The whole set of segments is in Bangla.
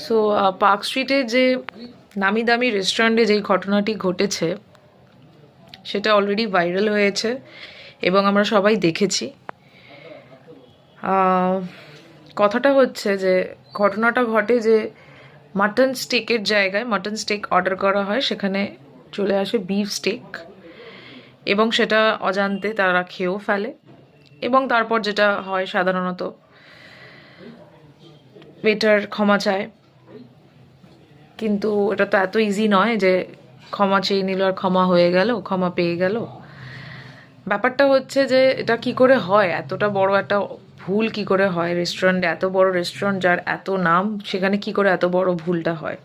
সো পার্ক স্ট্রিটে যে নামি দামি রেস্টুরেন্টে যেই ঘটনাটি ঘটেছে সেটা অলরেডি ভাইরাল হয়েছে এবং আমরা সবাই দেখেছি। কথাটা হচ্ছে যে ঘটনাটা ঘটে যে মাটন স্টেকের জায়গায় মাটন স্টেক অর্ডার করা হয়, সেখানে চলে আসে বিফ স্টেক এবং সেটা অজান্তে তারা খেয়েও ফেলে। এবং তারপর যেটা হয় সাধারণত ওয়েটার ক্ষমা চায়, কিন্তু এটা তো এত ইজি নয় যে ক্ষমা চেয়ে নিল আর ক্ষমা হয়ে গেল, ক্ষমা পেয়ে গেল। ব্যাপারটা হচ্ছে যে এটা কি করে হয়, এতটা বড় একটা ভুল কি করে হয় রেস্টুরেন্টে, এত বড় রেস্টুরেন্ট যার এত নাম, সেখানে কি করে এত বড় ভুলটা হয়।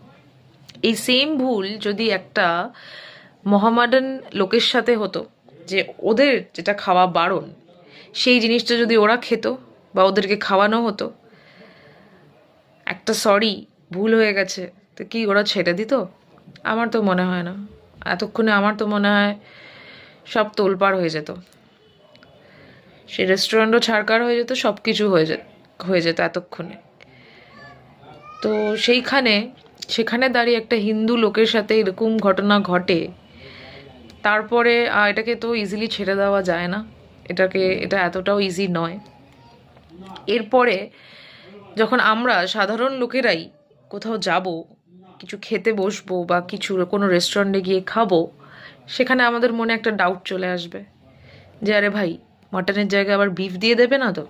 এই সেম ভুল যদি একটা মোহামেডান লোকের সাথে হতো, যে ওদের যেটা খাওয়া বারণ সেই জিনিসটা যদি ওরা খেত বা ওদেরকে খাওয়ানো হতো, একটা সরি ভুল হয়ে গেছে তো কি ওরা ছেড়ে দিত? আমার তো মনে হয় না। এতক্ষণে আমার তো মনে হয় সব তোলপাড় হয়ে যেত, সেই রেস্টুরেন্টও ছাড়কার হয়ে যেত, সব কিছু হয়ে যেত এতক্ষণে। তো সেখানে দাঁড়িয়ে একটা হিন্দু লোকের সাথে এরকম ঘটনা ঘটে, তারপরে এটাকে তো ইজিলি ছেড়ে দেওয়া যায় না, এটা এতটাও ইজি নয়। এরপরে যখন আমরা সাধারণ লোকেরাই কোথাও যাব, কিছু খেতে বসবো বা কোনো রেস্টুরেন্টে গিয়ে খাবো, সেখানে আমাদের মনে একটা ডাউট চলে আসবে যে আরে ভাই, মাটনের জায়গায় আবার বিফ দিয়ে দেবে না তো?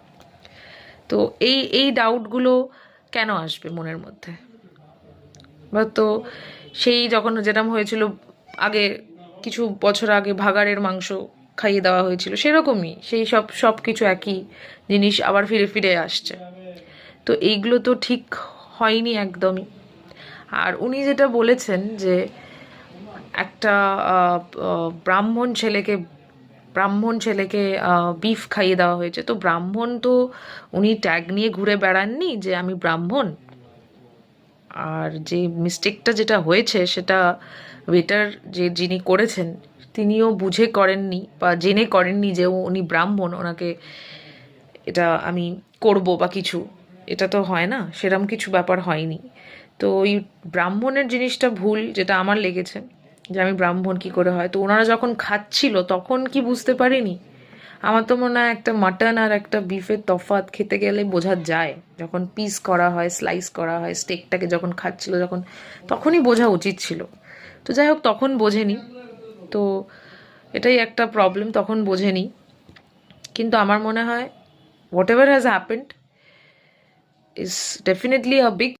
তো এই ডাউটগুলো কেন আসবে মনের মধ্যে? বা তো সেই যখন যেরকম হয়েছিল আগে, কিছু বছর আগে ভাগাড়ের মাংস খাইয়ে দেওয়া হয়েছিল, সেরকমই সেই সব কিছু একই জিনিস আবার ফিরে ফিরে আসছে। তো এইগুলো তো ঠিক হয়নি একদমই। আর উনি যেটা বলেছেন যে একটা ব্রাহ্মণ ছেলেকে বিফ খাইয়ে দেওয়া হয়েছে, তো ব্রাহ্মণ তো উনি ট্যাগ নিয়ে ঘুরে বেড়াননি যে আমি ব্রাহ্মণ। আর যে মিস্টেকটা যেটা হয়েছে সেটা ওয়েটার যিনি করেছেন তিনিও বুঝে করেননি বা জেনে করেননি যে উনি ব্রাহ্মণ, ওনাকে এটা আমি করব বা কিছু, এটা তো হয় না, সেরম কিছু ব্যাপার হয়নি। তো ওই ব্রাহ্মণের জিনিসটা ভুল যেটা আমার লেগেছে, যে আমি ব্রাহ্মণ কি করে হয়। তো ওনারা যখন খাচ্ছিল তখন কি বুঝতে পারিনি? আমার তো মনে হয় একটা মাটন আর একটা বিফের তফাৎ খেতে গেলে বোঝা যায়, যখন পিস করা হয়, স্লাইস করা হয় স্টেকটাকে, যখন খাচ্ছিল যখন, তখনই বোঝা উচিত ছিল। তো যাই হোক, তখন বোঝেনি, তো এটাই একটা প্রবলেম, তখন বোঝেনি। কিন্তু আমার মনে হয় what ever has happened is definitely a big